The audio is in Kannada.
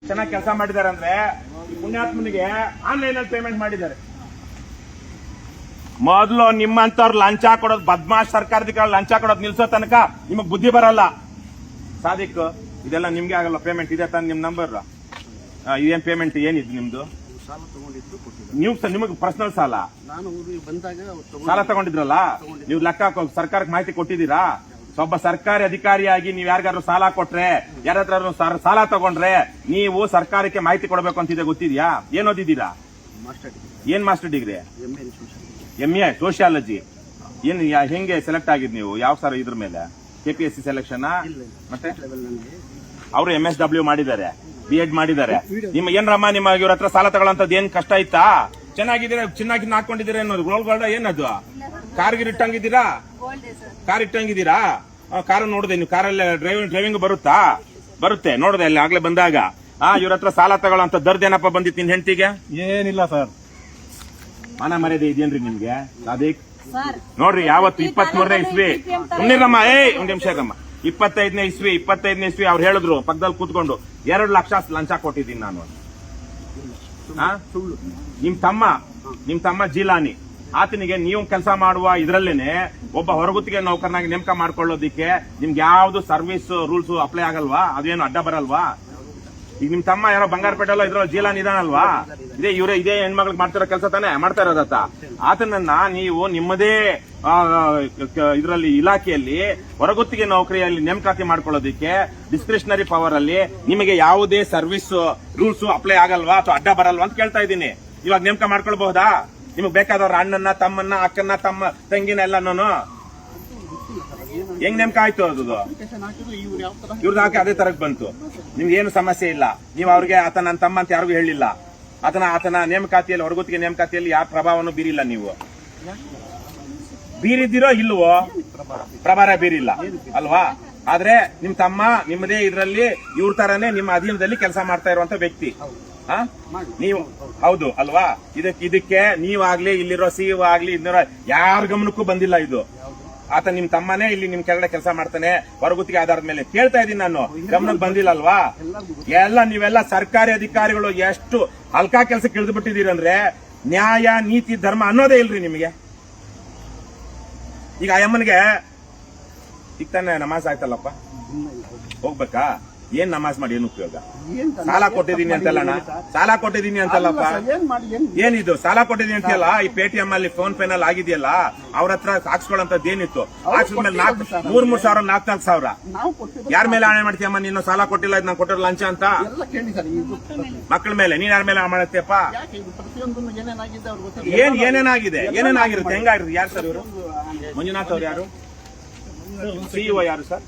ಚೆನ್ನಾಗಿ ಕೆಲಸ ಮಾಡಿದ್ದಾರೆ ಅಂದ್ರೆ ಪುಣ್ಯಾತ್ಮನಿಗೆ ಆನ್ಲೈನ್ ಅಲ್ಲಿ ಪೇಮೆಂಟ್ ಮಾಡಿದ್ದಾರೆ. ಮೊದಲು ನಿಮ್ಮಂತವ್ರು ಲಂಚ ಕೊಡೋದು, ಬದ್ಮಾಶ್ ಸರ್ಕಾರದ ಲಂಚ ಕೊಡೋದು ನಿಲ್ಸೋ ತನಕ ನಿಮಗ್ ಬುದ್ಧಿ ಬರಲ್ಲ. ಸಾದಿಕ್, ಇದೆಲ್ಲ ನಿಮ್ಗೆ ಆಗಲ್ಲ ಪೇಮೆಂಟ್ ಇದೆ ತಾನೆ ನಿಮ್ ನಂಬರ್? ಇದೇನ್ ಪೇಮೆಂಟ್ ಏನಿದ್ ನಿಮ್ದು? ನೀವು ನಿಮಗೆ ಪರ್ಸನಲ್ ಸಾಲ ತಗೊಂಡಿದ್ರಲ್ಲ, ನೀವು ಲೆಕ್ಕ ಸರ್ಕಾರಕ್ಕೆ ಮಾಹಿತಿ ಕೊಟ್ಟಿದ್ದೀರಾ? ಒಬ್ಬ ಸರ್ಕಾರಿ ಅಧಿಕಾರಿಯಾಗಿ ನೀವು ಯಾರಿಗಾದ್ರು ಸಾಲ ಕೊಟ್ರೆ, ಯಾರಾದ್ರೂ ಸಾಲ ತಗೊಂಡ್ರೆ ನೀವು ಸರ್ಕಾರಕ್ಕೆ ಮಾಹಿತಿ ಕೊಡಬೇಕು ಅಂತಿದೆ, ಗೊತ್ತಿದ್ಯಾ? ಏನ್ ಓದಿದ್ದೀರಾ? ಏನ್ ಮಾಸ್ಟರ್ ಡಿಗ್ರಿ? MA sociology. ಏನ್ ಹೆಂಗೆ ಸೆಲೆಕ್ಟ್ ಆಗಿದ್ ನೀವು? ಯಾವ ಸರ್ ಇದ್ರ ಮೇಲೆ? KPSC selection? ಮತ್ತೆ ಅವರು MSW ಮಾಡಿದ್ದಾರೆ, B.Ed ಮಾಡಿದ್ದಾರೆ. ನಿಮ್ಮ ಏನ್ರಮ್ಮ ನಿಮ್ಮ ಇವ್ರ ಹತ್ರ ಸಾಲ ತಗೊಳ್ಳೋಂಥದ್ದು ಏನ್ ಕಷ್ಟ ಇತ್ತಾ? ಚೆನ್ನಾಗಿದ್ದೀರಾ, ಚೆನ್ನಾಗಿ ಹಾಕೊಂಡಿದ್ದೀರಾ ಅನ್ನೋದು ಗೋಲ್ಡ್ ಏನದು? ಕಾರ್ಗಿರ್ ಇಟ್ಟಂಗಿದ್ದೀರಾ? ಕಾರ್ ಇಟ್ಟಂಗಿದ್ದೀರಾ? ಕಾರ್ ನೋಡಿದೆ ನೀವು? ಕಾರಲ್ಲಿ ಡ್ರೈವಿಂಗ್ ಬರುತ್ತೆ ನೋಡಿದೆ ಅಲ್ಲಿ ಆಗ್ಲೇ ಬಂದಾಗ. ಇವ್ರ ಹತ್ರ ಸಾಲ ತಗೊಳ್ಳೋಂಥ ದರ್ದೇನಪ್ಪ ಬಂದಿತ್ತು ನಿನ್ ಹೆಂಡತಿಗೆ? ಏನಿಲ್ಲ ಸರ್. ಮಾನ ಮರ್ಯಾದೆ ಇದೆಯೇನ್ರಿ ನಿಮ್ಗೆ? ಸಾದಿಕ್ ನೋಡ್ರಿ, ಯಾವತ್ತು 23ನೇ ಇಸ್ವಿ ಸುಮ್ನಿರಮ್ಮ, ಒಂದ್ ನಿಮಿಷ ಇರಮ್ಮ. 25ನೇ ಇಸ್ವಿ ಅವ್ರು ಹೇಳಿದ್ರು ಪಕ್ಕದಲ್ಲಿ ಕೂತ್ಕೊಂಡು 2 ಲಕ್ಷ ಲಂಚ ಕೊಟ್ಟಿದ್ದೀನಿ ನಾನು. ನಿಮ್ ತಮ್ಮ ಜೀಲಾನಿ, ಆತನಿಗೆ ನೀವು ಕೆಲಸ ಮಾಡುವ ಇದ್ರಲ್ಲೇನೆ ಒಬ್ಬ ಹೊರಗುತ್ತಿಗೆ ನೌಕರನಾಗಿ ನೇಮಕ ಮಾಡ್ಕೊಳ್ಳೋದಿಕ್ಕೆ ನಿಮ್ಗೆ ಯಾವ್ದು ಸರ್ವಿಸ್ ರೂಲ್ಸ್ ಅಪ್ಲೈ ಆಗಲ್ವಾ? ಅದೇನು ಅಡ್ಡ ಬರಲ್ವಾ? ಈಗ ನಿಮ್ ತಮ್ಮ ಯಾರೋ ಬಂಗಾರಪೇಟೆಲ್ಲ ಇದ್ರಲ್ಲಿ ಜೀಲಾನ್ ಇದಾನಲ್ವಾ? ಇದೇ ಹೆಣ್ಮಕ್ಳಿಗೆ ಮಾಡ್ತಿರೋ ಕೆಲಸ ತಾನೆ ಮಾಡ್ತಾ ಇರೋದತ್ತ. ಆತನನ್ನ ನೀವು ನಿಮ್ಮದೇ ಇದರಲ್ಲಿ ಇಲಾಖೆಯಲ್ಲಿ ಹೊರಗುತ್ತಿಗೆ ನೌಕರಿಯಲ್ಲಿ ನೇಮಕಾತಿ ಮಾಡ್ಕೊಳ್ಳೋದಿಕ್ಕೆ ಡಿಸ್ಕ್ರಿಷನರಿ ಪವರ್ ಅಲ್ಲಿ ನಿಮಗೆ ಯಾವುದೇ ಸರ್ವಿಸ್ ರೂಲ್ಸ್ ಅಪ್ಲೈ ಆಗಲ್ವಾ ಅಥವಾ ಅಡ್ಡ ಬರಲ್ವಾ ಅಂತ ಕೇಳ್ತಾ ಇದ್ದೀನಿ. ಇವಾಗ ನೇಮಕ ಮಾಡ್ಕೊಳ್ಬಹುದಾ? ನಿಮಗ್ ಬೇಕಾದವ್ರ ಅಣ್ಣನ್ನ, ತಮ್ಮನ್ನ, ಅಕ್ಕನ್ನ, ತಮ್ಮ ತಂಗಿನ ಎಲ್ಲನೂ ಹೆಂಗ್ ನೇಮಕ ಆಯ್ತು? ಅದು ಇವ್ರದ್ದು ಹಾಕಿ ಅದೇ ತರಕ್ ಬಂತು. ನಿಮ್ಗೆ ಏನು ಸಮಸ್ಯೆ ಇಲ್ಲ. ನೀವು ಅವ್ರಿಗೆ ಆತ ನನ್ನ ತಮ್ಮ ಅಂತ ಯಾರಿಗೂ ಹೇಳಿಲ್ಲ. ಆತನ ನೇಮಕಾತಿಯಲ್ಲಿ, ಹೊರಗುತ್ತಿಗೆ ನೇಮಕಾತಿಯಲ್ಲಿ ಯಾವ ಪ್ರಭಾವವನ್ನು ಬೀರಿಲ್ಲ. ನೀವು ಬೀರಿದ್ದೀರೋ ಇಲ್ವೋ? ಪ್ರಭಾರ ಬೀರಿಲ್ಲ ಅಲ್ವಾ? ಆದ್ರೆ ನಿಮ್ ತಮ್ಮ ನಿಮ್ಮದೇ ಇದರಲ್ಲಿ ಇವ್ರ ತರಾನೇ ನಿಮ್ಮ ಅಧೀನದಲ್ಲಿ ಕೆಲಸ ಮಾಡ್ತಾ ಇರುವಂತ ವ್ಯಕ್ತಿ. ನೀವು ಹೌದು ಅಲ್ವಾ? ಇದಕ್ಕೆ ನೀವಾಗ್ಲಿ, ಇಲ್ಲಿರೋ CEO ಆಗ್ಲಿ, ಇನ್ನಿರೋ ಯಾರ ಗಮನಕ್ಕೂ ಬಂದಿಲ್ಲ ಇದು. ಆತ ನಿಮ್ ತಮ್ಮನೇ ಇಲ್ಲಿ ನಿಮ್ ಕೆಳಗಡೆ ಕೆಲಸ ಮಾಡ್ತಾನೆ ಹೊರಗುತ್ತಿಗೆ ಆಧಾರದ ಮೇಲೆ. ಕೇಳ್ತಾ ಇದೀನಿ ನಾನು, ಗಮನಕ್ಕೆ ಬಂದಿಲ್ಲ ಅಲ್ವಾ? ನೀವೆಲ್ಲ ಸರ್ಕಾರಿ ಅಧಿಕಾರಿಗಳು ಎಷ್ಟು ಹಲ್ಕಾ ಕೆಲಸಕ್ಕೆ ಇಳಿದು ಬಿಟ್ಟಿದ್ದೀರಿ ಅಂದ್ರೆ ನ್ಯಾಯ, ನೀತಿ, ಧರ್ಮ ಅನ್ನೋದೇ ಇಲ್ರಿ ನಿಮಗೆ. ಈಗ ಅಮ್ಮನಿಗೆ ಈಗ ತಾನೆ ನಮಾಜ್ ಆಯ್ತಲ್ಲಪ್ಪ, ಹೋಗ್ಬೇಕಾ? ಏನ್ ನಮಾಜ್ ಮಾಡಿ ಏನು ಉಪಯೋಗ? ಸಾಲ ಕೊಟ್ಟಿದ್ದೀನಿ ಅಂತಲ್ಲಣ್ಣ, ಸಾಲ ಕೊಟ್ಟಿದ್ದೀನಿ ಅಂತಲ್ಲಪ್ಪ. ಏನಿದು ಸಾಲ ಕೊಟ್ಟಿದ್ದೀನಿ ಅಂತೆಲ್ಲ? ಈ ಪೇಟಿಎಂ ಅಲ್ಲಿ, ಫೋನ್ ಪೇ ನಲ್ಲಿ ಆಗಿದೆಯಲ್ಲ, ಅವ್ರ ಹತ್ರ ಹಾಕ್ಸ್ಕೊಳ್ಳೋಂಥದ್ದು ಏನಿತ್ತು? ಹಾಕ್ಸ್ಕೊಂಡ್ಮೇಲೆ 3 ಸಾವಿರ 4 ಸಾವಿರ ಯಾರ ಮೇಲೆ ಆಣೆ ಮಾಡ್ತೀಯಮ್ಮ ನೀನು? ಸಾಲ ಕೊಟ್ಟಿಲ್ಲ, ಇದು ನಾನು ಕೊಟ್ಟಿರೋ ಲಂಚ ಅಂತ ಮಕ್ಕಳ ಮೇಲೆ. ನೀನ್ ಯಾರ ಮೇಲೆ ಮಾಡತ್ತೀಯಪ್ಪ? ಏನೇನಾಗಿರುತ್ತೆ? ಹೆಂಗಾಗಿರುತ್ತೆ? ಯಾರು ಸರ್ ಇವರು? ಮಂಜುನಾಥ್ ಅವ್ರು ಯಾರು? CEO ಯಾರು ಸರ್?